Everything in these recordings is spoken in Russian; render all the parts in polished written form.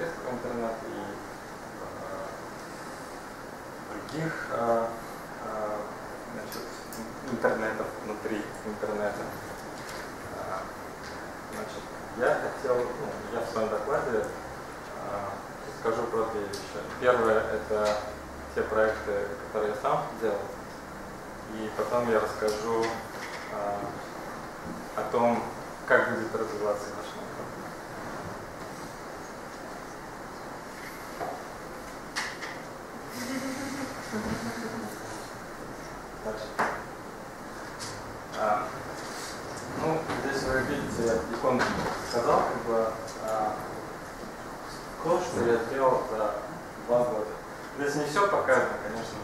башкирского интернета и других значит, интернетов внутри интернета. Значит, я в своем докладе расскажу про две вещи. Первое — это те проекты, которые я сам делал, и потом я расскажу о том, как будет развиваться наш метод. Здесь вы видите, я иконку сказал, то, что я сделал за 2 года. Здесь не все показано, конечно,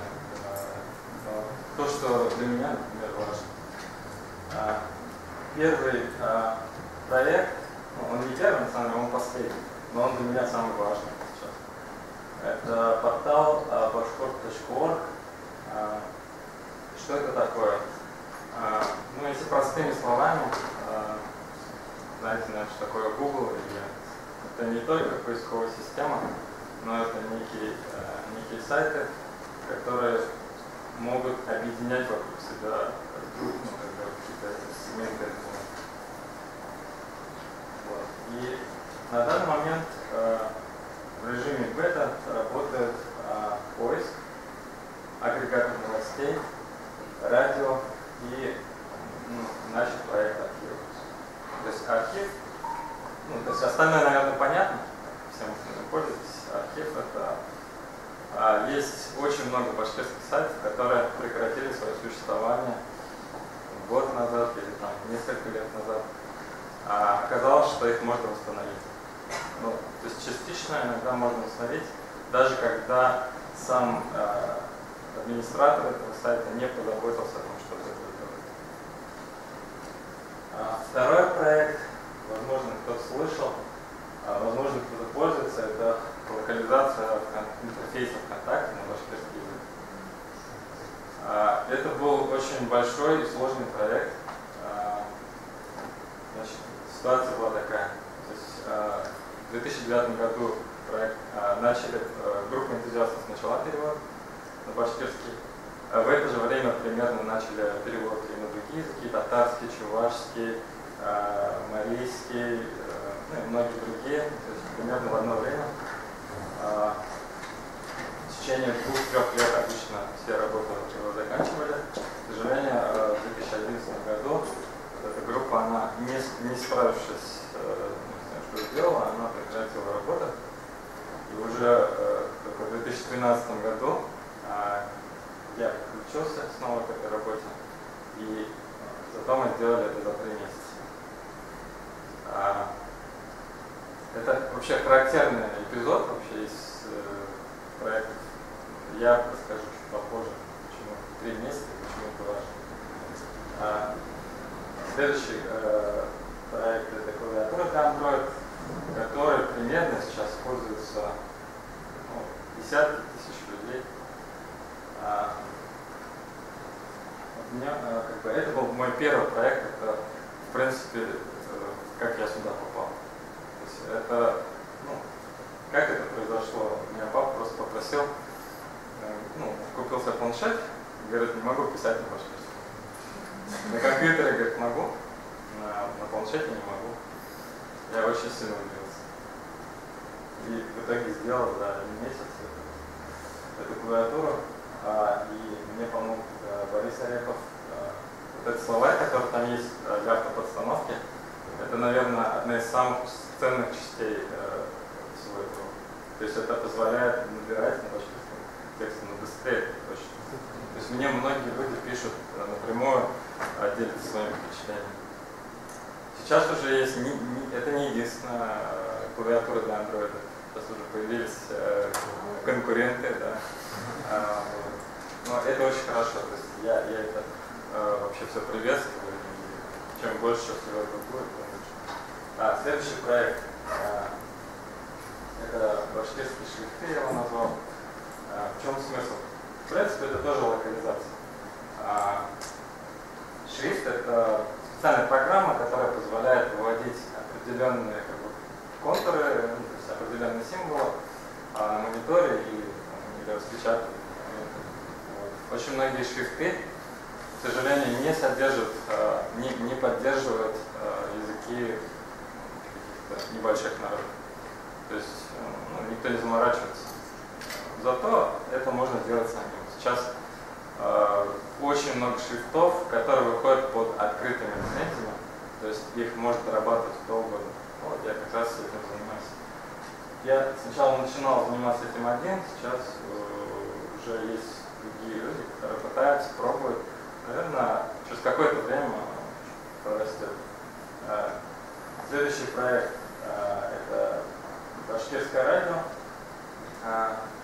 но то, что для меня, например, важно. Первый проект, он не первый, на самом деле, он последний, но он для меня самый важный сейчас. Это портал bashkort.org. Что это такое? Если простыми словами, знаете, наверное, что такое Google или это не только поисковая система, но это некие сайты, которые могут объединять вокруг себя какие-то сегменты. И на данный момент в режиме бета работает поиск, агрегатор новостей, радио и наш проект архив. То есть архив, то есть остальное, наверное, понятно, всем пользуетесь. Архив — это есть очень много башкирских сайтов, которые прекратили свое существование год назад или несколько лет назад. Оказалось, что их можно восстановить. То есть частично иногда можно восстановить, даже когда сам администратор этого сайта не позаботился о том, чтобы это сделать. Второй проект, возможно, кто-то слышал, возможно, кто-то пользуется, это локализация интерфейса ВКонтакте на башкирский язык. Это был очень большой и сложный проект. Ситуация была такая. То есть, в 2009 году проект группа энтузиастов начала перевод на башкирский. В это же время примерно начали перевод и на другие языки: татарский, чувашский, марийский, и многие другие. То есть примерно в одно время. В течение 2-3 лет обычно все работы его заканчивали. К сожалению, в 2011 году эта группа, она не справившись с тем, что сделала, она прекратила работу. И уже в 2013 году я подключился снова к этой работе, и зато мы сделали это за 3 месяца. Это вообще характерный эпизод вообще из проектов. Я расскажу чуть попозже, почему 3 месяца и почему это важно. Следующий проект — это клавиатура для Android, который примерно сейчас используется десятки тысяч людей. Это был мой первый проект, это, в принципе, как я сюда попал. То есть это, как это произошло? Меня папа просто попросил, купил себе планшет, говорит, не могу писать на башкирском. На компьютере, говорит, могу, на планшете не могу. Я очень сильно удивился. И в итоге сделал за 1 месяц эту клавиатуру. И мне помог Борис Орехов. Вот этот словарь, который там есть для автоподстановки, это, наверное, одна из самых ценных частей всего этого. То есть это позволяет набирать на башкирском тексте быстрее. Точно. То есть мне многие люди пишут напрямую, делятся своими впечатлениями. Сейчас уже есть, это не единственная клавиатура для Android. Сейчас уже появились конкуренты, да. Но это очень хорошо. То есть я это вообще все приветствую. И чем больше всего это будет, тем лучше. Следующий проект это башкирские шрифты, я его назвал. В чем смысл? В принципе, это тоже локализация. Шрифт — это специальная программа, которая позволяет выводить определенные контуры, то есть определенные символы распечатывают. Вот. Очень многие шрифты, к сожалению, не содержат, не поддерживают языки каких-то небольших народов. То есть никто не заморачивается. Зато это можно делать самим. Сейчас очень много шрифтов, которые выходят под открытыми лицензиями, то есть их может дорабатывать кто угодно. Вот я как раз этим занимаюсь. Я сначала начинал заниматься этим один, сейчас уже есть другие люди, которые пытаются, пробуют. Наверное, через какое-то время прорастет. Следующий проект это Башкирское радио.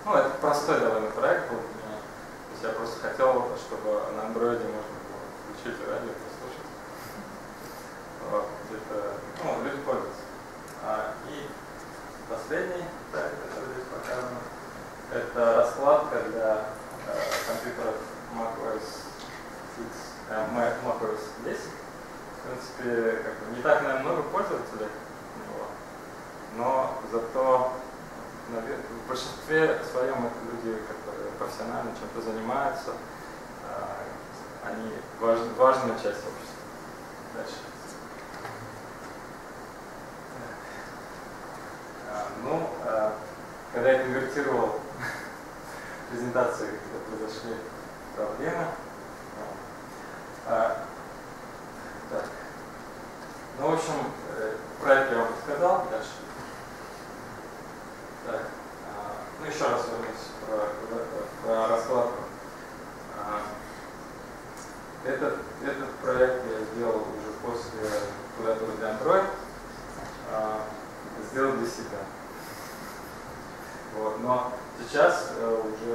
Это простой довольно проект был. Я просто хотел, чтобы на андроиде можно было включить радио и послушать. Это, люди пользуются. И последний проект, который здесь показан, это раскладка для компьютеров macOS 10. В принципе, не так, наверное, много пользователей, но зато в большинстве своем это люди, которые профессионально чем-то занимаются, они важная часть общества. Дальше. Когда я конвертировал презентацию, когда произошли проблемы. В общем, проект я вам рассказал. Дальше. Так, еще раз вернусь про раскладку. Этот проект я сделал уже после клавиатуры для Android. Сделал для себя. Вот, но сейчас уже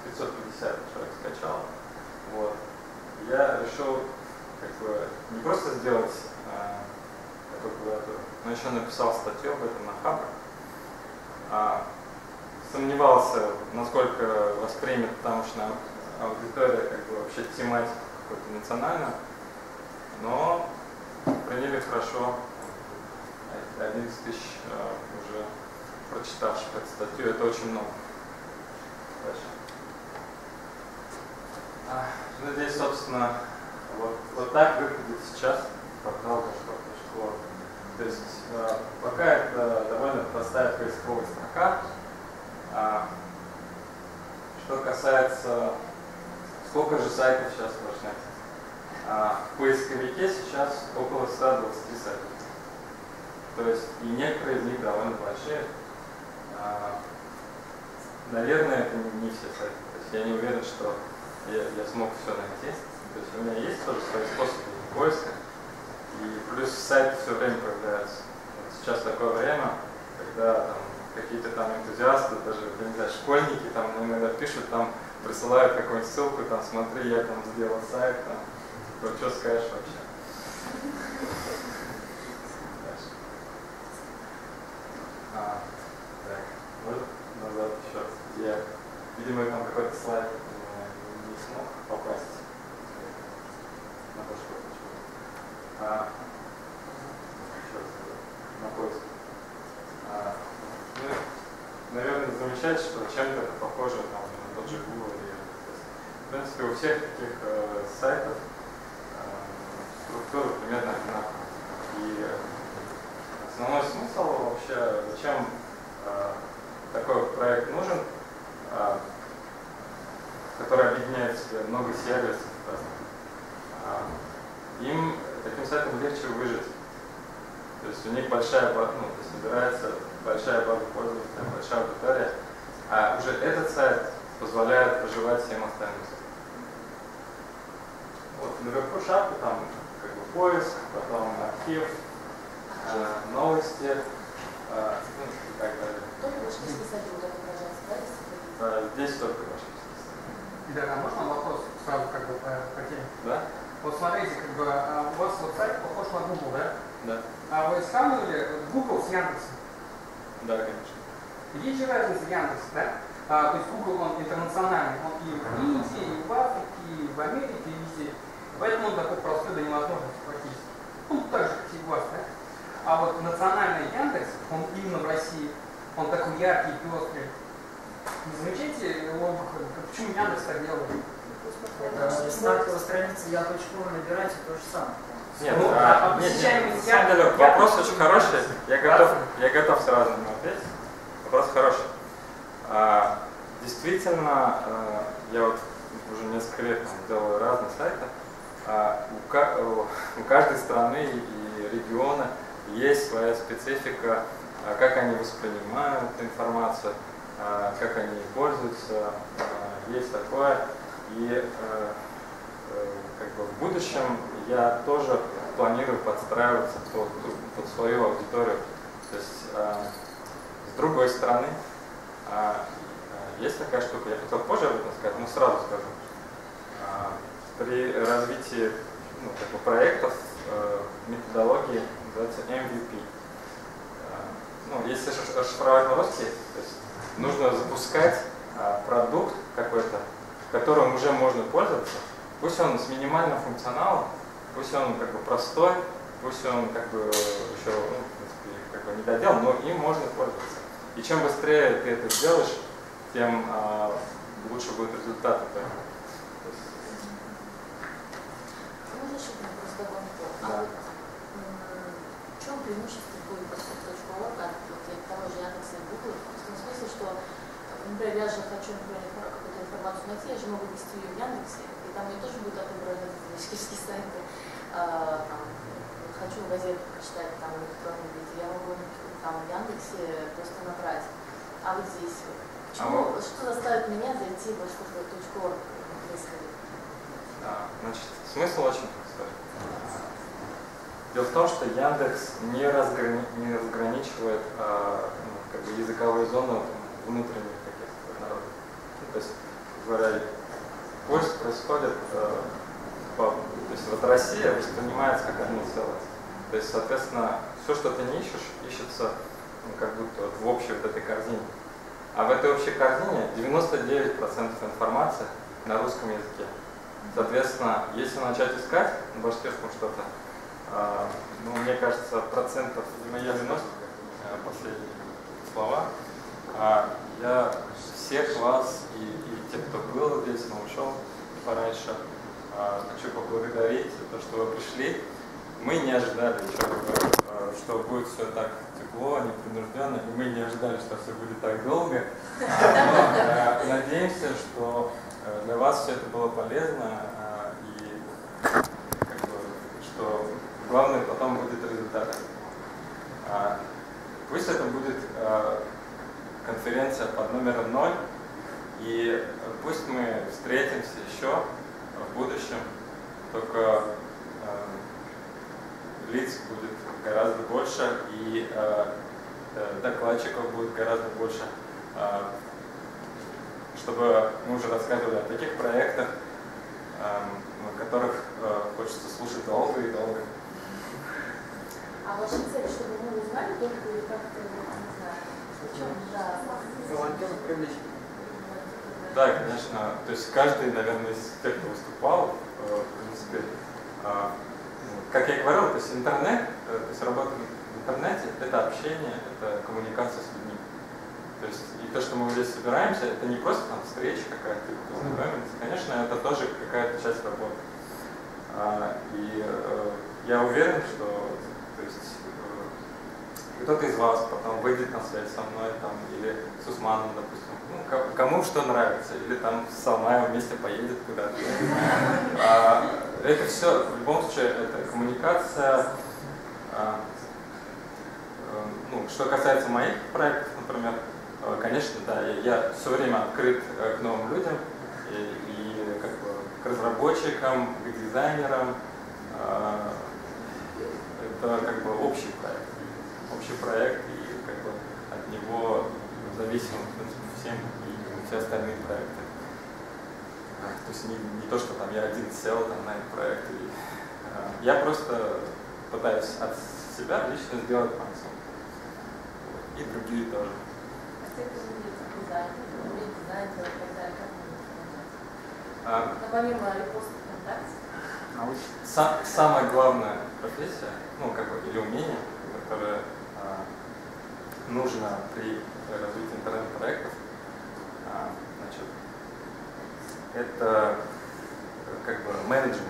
550 человек скачал. Вот. Я решил не просто сделать такую клавиатуру, но еще написал статью об этом на Хабре. Сомневался, насколько воспримет тамошняя аудитория вообще тематику какую-то национальную, но приняли хорошо. 11 тысяч уже прочитавших эту статью, это очень много. Дальше. Здесь, собственно, вот так выглядит сейчас портал Gashport.org. То есть пока это довольно простая поисковая строка. Что касается, сколько же сайтов сейчас в Рушнете? В поисковике сейчас около 120 сайтов. То есть и некоторые из них довольно большие. Наверное, это не все сайты. То есть я не уверен, что я смог все найти. То есть у меня есть тоже свои способы поиска. И плюс сайты все время появляются. Вот сейчас такое время, когда какие-то там энтузиасты, даже, не знаю, школьники там иногда пишут, там присылают какую-нибудь ссылку, там смотри, я там сделал сайт, там, что скажешь вообще. Так, вот назад еще раз. Видимо, там какой-то слайд не смог попасть на то, что на поиск. Наверное, замечать, что чем-то это похоже на тот же Google. В принципе, у всех таких сайтов структура примерно одинаковая. И основной смысл вообще, зачем такой проект нужен, который объединяет в себе много сервисов. Им, таким сайтам, легче выжить. То есть у них большая база, то есть набирается большая база пользователей, большая аудитория. А уже этот сайт позволяет проживать всем остальным. Вот наверху шапки там поиск, потом архив, новости и так далее. Только башкирский сайт вот это, пожалуйста, здесь только башкирский сайт. Да, можно вопрос сразу по теме? Да? Вот смотрите, у вас вот сайт похож на Google, да? Да. А вы сравнивали Google с Яндексом? Да, конечно. Есть же разница Яндекса, да? То есть Google, он интернациональный, он и в Индии, и в Африке, и в Америке, и везде. Поэтому он такой простой до невозможности практически. Так же, как и у вас, да? А вот национальный Яндекс, он именно в России, он такой яркий, пестрый. Не замечаете логику? Почему Яндекс так делает? Стартовая страница я.ру набирать то же самое. Нет, посещаемость на самом деле вопрос очень хороший. Я готов сразу на него ответить. Вопрос хороший. Действительно, я вот уже несколько лет делаю разные сайты. У каждой страны и региона есть своя специфика, как они воспринимают информацию, как они пользуются, есть такое. И как бы в будущем я тоже планирую подстраиваться под свою аудиторию. То есть с другой стороны, есть такая штука, я хотел позже об этом сказать, но сразу скажу. При развитии как бы проектов методологии называется MVP. Если расшифровать на русский, то есть нужно запускать продукт какой-то, которым уже можно пользоваться, пусть он с минимальным функционалом, пусть он как бы простой, пусть он как бы еще в принципе, как бы не доделан, но им можно пользоваться. И чем быстрее ты это сделаешь, тем лучше будут результаты. Можно еще вопрос дополнить? Да. В чем преимущество будет .org от того же Яндекса и Google? В том смысле, что, например, я же хочу, какую-то информацию найти, я же могу ввести ее в Яндексе, и там мне тоже будут отображены туристические сайты. Хочу газету прочитать там в электронном виде, я могу там в Яндексе просто набрать. А вот здесь что заставит меня зайти в .org? Значит, смысл очень простой. Дело в том, что Яндекс не разграничивает как бы языковые зоны внутренних каких-то народов. То есть, говоря, поиск происходит, то есть вот Россия воспринимается как одно целое. То есть, соответственно, все, что ты не ищешь, ищется как будто в общей вот этой корзине. А в этой общей корзине 99% информации на русском языке. Соответственно, если начать искать на башкирском что-то, мне кажется, процентов, видимо, я 90, последние слова, я всех вас и тех, кто был здесь, но ушел пораньше, хочу поблагодарить за то, что вы пришли. Мы не ожидали, что будет все так тепло, непринужденно, и мы не ожидали, что все будет так долго. Но надеемся, что для вас все это было полезно, и как бы, что главное потом будет результат. Пусть это будет конференция под номером 0, и пусть мы встретимся еще в будущем, только лиц будет гораздо больше, и докладчиков будет гораздо больше, чтобы мы уже рассказывали о таких проектах, о которых хочется слушать долго и долго. А ваша цель, чтобы мы узнали только или как-то, не знаю, в чем? Да. Волонтеров привлечь. Да, конечно. То есть каждый, наверное, из тех, кто выступал, в принципе, как я и говорил, то есть интернет, то есть работа в интернете, это общение, это коммуникация с людьми. То есть и то, что мы здесь собираемся, это не просто там встреча какая-то, познакомиться. Конечно, это тоже какая-то часть работы. И я уверен, что то есть, кто-то из вас потом выйдет на связь со мной там, или с Усманом, допустим. Кому что нравится, или там с Салмаем вместе поедет куда-то. Это все, в любом случае, это коммуникация. Что касается моих проектов, например, конечно, да, я все время открыт к новым людям, и как бы, к разработчикам, к дизайнерам. Это как бы общий проект, и как бы от него зависим, в принципе, всем и все остальные проекты. То есть не то, что там я один сел там, на этот проект. Я просто пытаюсь от себя лично сделать максимум. И другие тоже. Помимо репоста ВКонтакте? Самая главная профессия, как бы, или умение, которое нужно при развитии интернет-проектов, Значит, это как бы менеджмент.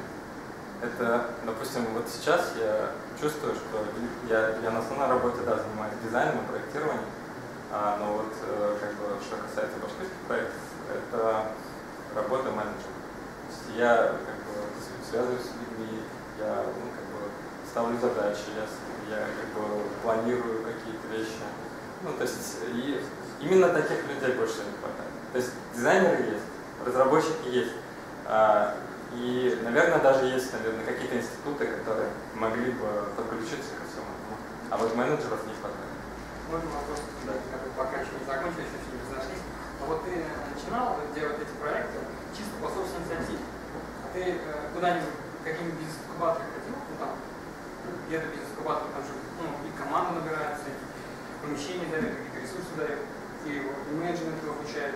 Это, допустим, вот сейчас я чувствую, что я на основной работе, да, занимаюсь дизайном и проектированием, но вот как бы, что касается башкирских проектов, это работа менеджера. То есть я как бы связываюсь с людьми, я как бы ставлю задачи, я как бы планирую какие-то вещи. Ну, то есть и именно таких людей больше не хватает. То есть дизайнеры есть, разработчики есть. И, наверное, даже есть, какие-то институты, которые могли бы подключиться ко всему этому. А вот менеджеров не хватает. Можно вопрос, да, пока еще не закончились, еще не разошлись. Но вот ты начинал делать эти проекты чисто по собственной инициативе. А ты куда-нибудь, какие-нибудь бизнес-инкубаторы ходил? Ну там, где-то бизнес-инкубатор, там же и команда набирается, и помещение дают, какие-то ресурсы дают, и менеджмент обучает.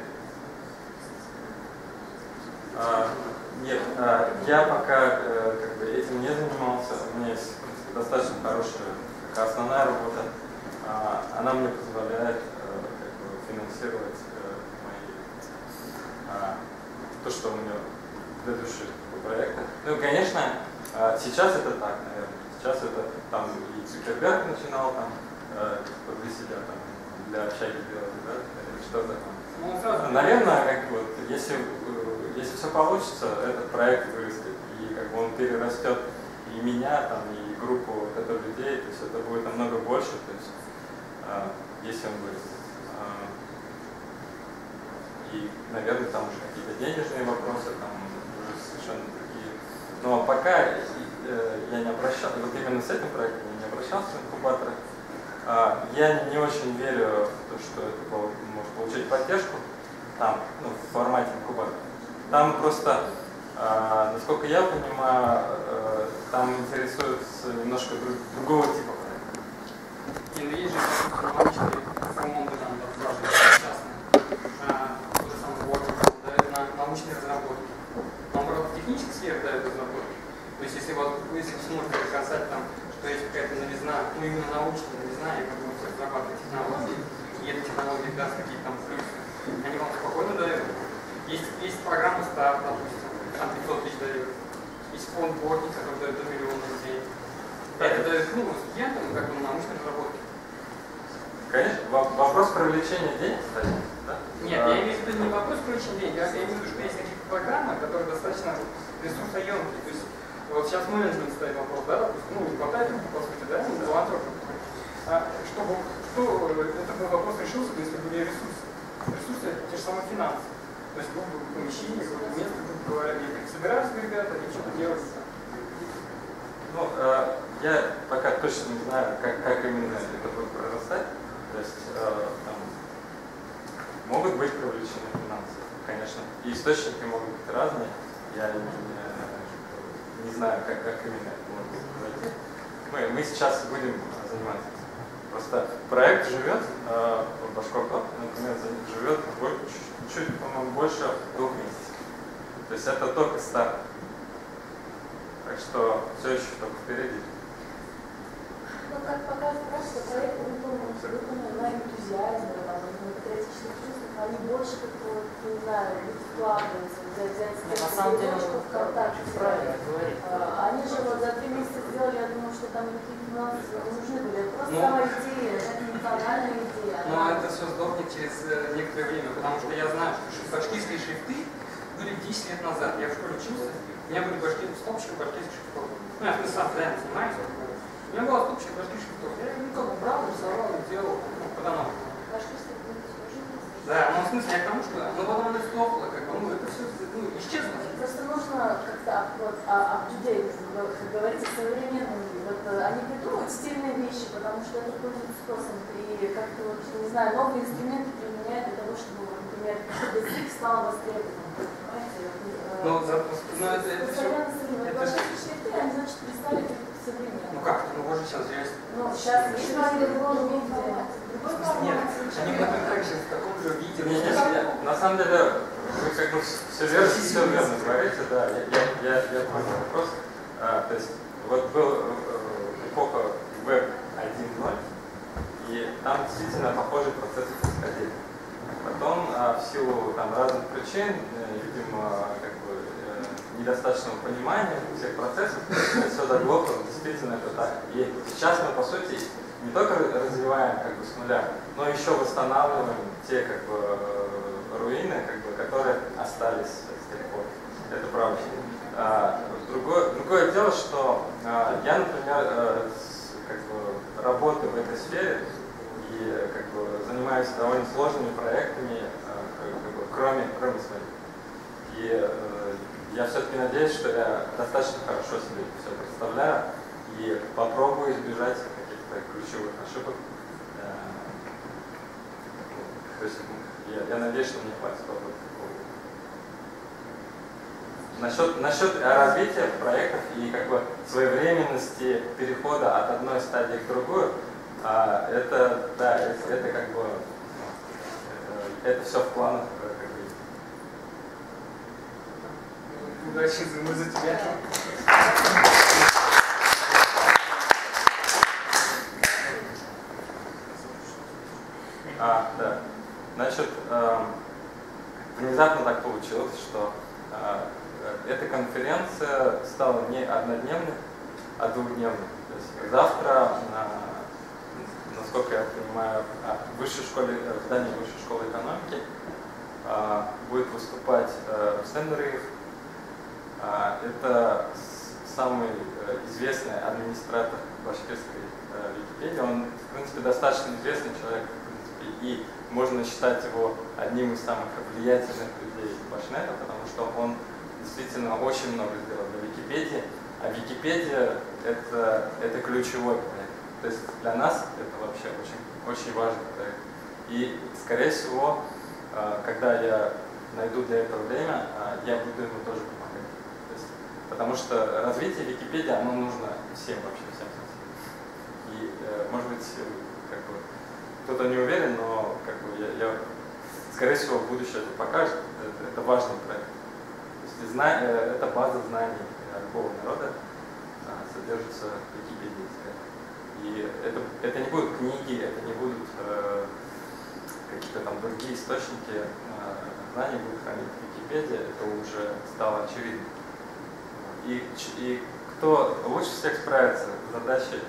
Нет, я пока как бы этим не занимался. У меня есть достаточно хорошая основная работа. Она мне позволяет как бы финансировать то, что у меня предыдущие проекты. Ну, конечно, сейчас это так, наверное. Сейчас это там и Цукерберг начинал там для себя там для общаги делать, да, или что-то там. Наверное, как бы, если все получится, этот проект вырастет, и как бы он перерастет и меня, там, и группу вот этого людей, то есть это будет намного больше, то есть если он вырастет. И, наверное, там уже какие-то денежные вопросы, там уже совершенно другие. Но пока я не обращался, вот именно с этим проектом я не обращался в инкубаторы. Я не очень верю в то, что это может получить поддержку там, ну, в формате инкубатора. Там просто, насколько я понимаю, там интересуются немножко другого типа проекта. И есть же научные команды, там, частные, тот же самый Word дает на научные разработки. Наоборот, в технической сфере дает разработки. То есть, если вы сможете доказать, там, что есть какая-то новизна, ну именно научная новизна, и как будете разрабатывать технологии, и эта технология даст какие-то там плюсы, они вам спокойно дают. Есть программа старт, допустим, там 500 тысяч дают. Есть фонд Бортник, который дает до миллиона рублей. Это дает, ну, студентам, как бы, научной разработки. Конечно, вопрос привлечения денег, кстати, да? Нет, я имею в виду не вопрос привлечения денег, я имею в виду, что есть какие-то программы, которые достаточно ресурсоемкие. То есть, вот сейчас менеджмент стоит вопрос, да, допустим, ну, не хватает рук, по сути, да, не филантропов. Этот вопрос решился, если были ресурсы. Ресурсы — те же самые финансы. То есть, грубо помещение, какое-то место, грубо говоря, где собираются ребята и что-то делают. Ну, я пока точно не знаю, как именно это будет прорастать. То есть, там, могут быть привлечены финансы, конечно. И источники могут быть разные. Я не знаю, как именно это может произойти. Мы сейчас будем заниматься. Просто проект живет, Башкортоп, например, живет чуть, по-моему, больше 2 месяцев. То есть это только старт. Так что все еще только впереди. Ну, как показывает практика, проекты выполнены на энтузиазме, на патриотичных чувствах, они больше как-то, не знаю, вкладываются, взять на самом деле, ВКонтакте. правильно говорит. Они же вот за 3 месяца сделали, я думаю, что там никакие финансы не нужны были. Это просто сама идея, это национальная идея. Но это все сдохнет через некоторое время, потому что я знаю, что башкирские шрифты были 10 лет назад. Я в школе учился, у меня были стопочка башкирских шрифтов. Ну, я сам реально занимаюсь. У меня была стопочка башкирских шрифтов. Я как бы брал, рисовал и делал, потому что. Да, ну в смысле, я к тому, что потом она сдохла, как бы, это все исчезло. Просто нужно как-то вот, up-to-date, как говорится, современными. Вот, они придумывают стильные вещи, потому что это пользуется спросом. И как-то, вот, не знаю, новые инструменты применяют для того, чтобы, например, язык стал востребованным. Понимаете? Это все. Башкирские шрифты, они, значит, перестали быть современными. Ну как? Ну вот же сейчас есть. Ну, сейчас еще они в другом виде. Нет, они будут также в таком же виде. На самом деле, вы как бы все верно говорите, да, я понял вопрос. То есть, вот был эпоха Web 1.0, и там действительно похожие процессы происходили. Потом в силу там, разных причин, видимо, как бы, недостаточного понимания всех процессов, все заглохло, действительно это так. И сейчас мы, по сути, не только развиваем как бы, с нуля, но еще восстанавливаем те как бы, руины, как бы, которые остались с тех пор. Это правда. Другое дело, что я, например, как бы, работаю в этой сфере и как бы, занимаюсь довольно сложными проектами, как бы, кроме своих. И я все-таки надеюсь, что я достаточно хорошо себе все представляю и попробую избежать каких-то ключевых ошибок. То есть я надеюсь, что мне хватит опыта. Насчет развития проектов и как бы своевременности перехода от одной стадии к другой, это как бы это все в планах. Удачи, мы за тебя. Да. Значит, внезапно так получилось, что эта конференция стала не однодневной, а двухдневной. То есть завтра, насколько я понимаю, в здании Высшей школы экономики будет выступать Рустем Нуриев. Это самый известный администратор башкирской Википедии. Он, в принципе, достаточно известный человек, в принципе, и можно считать его одним из самых влиятельных людей Башнета, потому что он действительно очень много сделал для Википедии, а Википедия это ключевой проект. То есть для нас это вообще очень важный проект. И, скорее всего, когда я найду для этого время, я буду ему тоже помогать. То есть, потому что развитие Википедии, оно нужно всем вообще, всем. И, может быть, как бы, кто-то не уверен, но как бы, я, скорее всего, будущее это покажет. Это важный проект. Это база знаний любого народа содержится в Википедии. И это не будут книги, это не будут какие-то там другие источники знаний будут хранить в Википедии, это уже стало очевидно. И кто лучше всех справится с задачей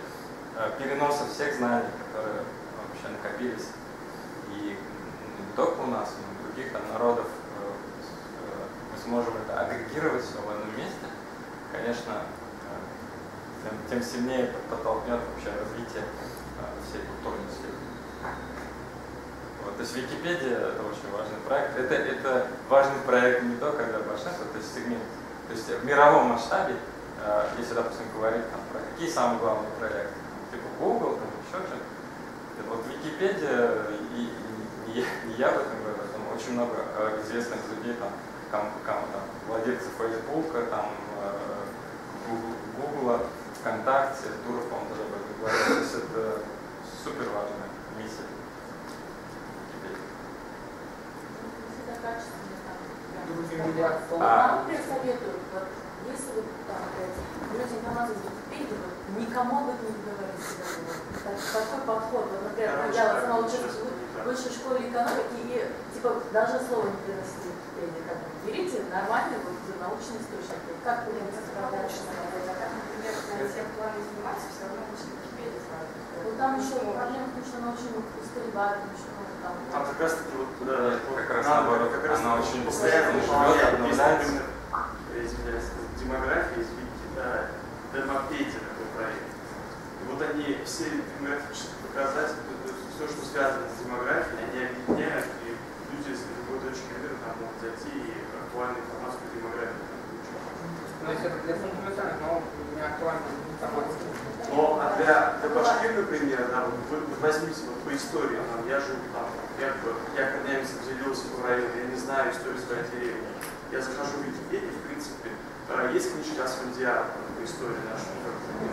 переноса всех знаний, которые вообще накопились, и не только у нас, но и у других народов, мы сможем это агрегировать все в одном месте, конечно, тем сильнее подтолкнет вообще развитие всей культурной сферы. Вот, то есть Википедия — это очень важный проект. Это важный проект не только для Башнета, то есть сегмент. То есть в мировом масштабе, если, допустим, говорить там, про какие самые главные проекты, типа Google, там, еще что-то, вот Википедия, и я в этом говорю, там очень много известных людей, там, владельцы Фейсбука, там, Гугла, ВКонтакте, Туров, по-моему, тоже об этом говорил. То есть это супер важная миссия. Например, советую, вот, если вы берете информацию из Википедии, вот, никому об этом не говорите. Такой подход. Вот, например, я сама училась в Высшей школе экономики и типа даже слова не приносите в Википедию. Берите нормальные вот, научные источники. Как вы это справляетесь? Например, на тем плане заниматься, все равно нужно Википедию сразу. Ну там еще проблема, потому что она очень историбает, еще там. Там как раз таки вот как раз наоборот, она очень постоянно живет, обновляется. Демография из Демопедия такой проект. И вот они все демографические показатели, все, что связано с демографией, они объединяют, и люди с любой точки мира там могут зайти и актуальную информацию по демографии получить. Но если это для фундаментальных наук не актуальна информация. Но для Башкир, например, да, вы возьмите вот по истории, там, я живу там, я корнями заделился в районе, я не знаю историю своей деревни. Я захожу в Википедию, в принципе, есть книжка Асфальдиара по истории нашей,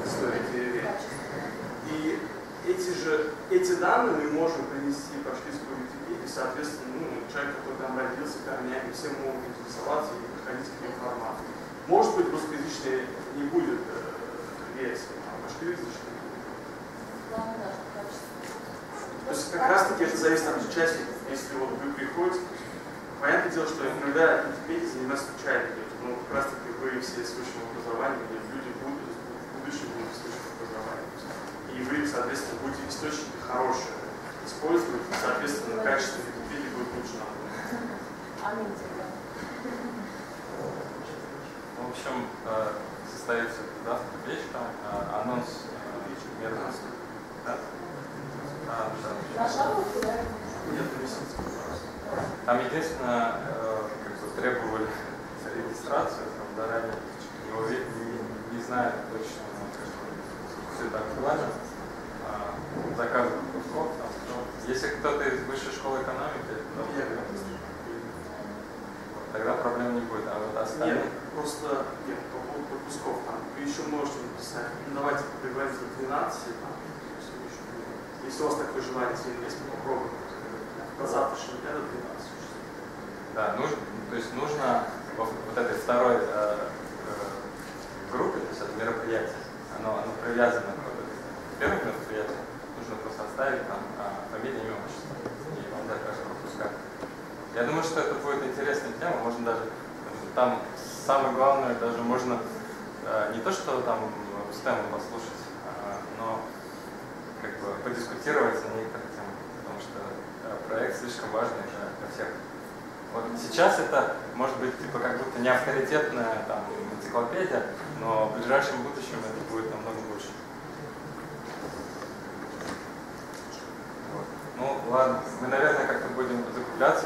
истории деревень. И эти данные мы можем принести в башкирскую Википедию, соответственно, человек, который там родился корнями, все могут интересоваться и подходить к информации. Может быть, русскоязычный не будет версии, а башкирязычный. То есть как раз таки это зависит от участников. Если вот вы приходите, понятное дело, что иногда Википедия занимается случайно люди. Ну, как раз таки вы все с высшим образованием, люди будут в будущем будут с высшим образованием. И вы, соответственно, будете источники хорошие использовать, и, соответственно, качество Википедии будет лучше намного. Аминь. В общем, состоится завтра вечером анонс мерзости. Да? Наша руку, да? Нет, месяц. Там единственное, как бы требовали регистрацию, там заранее не знаю точно, как все это актуально. Заказывать кусков. Если кто-то из высшей школы экономики, то тогда проблем не будет. А вот остальные... Нет, просто нет, по поводу пропусков там. Вы еще можете написать, ну, давайте поговорим за 12, там, если у вас такое желание, если попробуем. До завтрашнего дня до 12. Да, то есть нужно вот этой второй группе, то есть это мероприятие, оно привязано к первому мероприятию, нужно просто оставить там фамилию, имя, отчество, и вам закажут пропуска. Я думаю, что это будет интересная тема, можно даже, там самое главное, даже можно не то, что там стему послушать, но как бы подискутировать на некоторые темы, потому что проект слишком важный для всех. Вот сейчас это может быть типа как будто не авторитетная там энциклопедия, но в ближайшем будущем это будет намного лучше. Вот. Ну ладно, мы, наверное, как-то будем закругляться.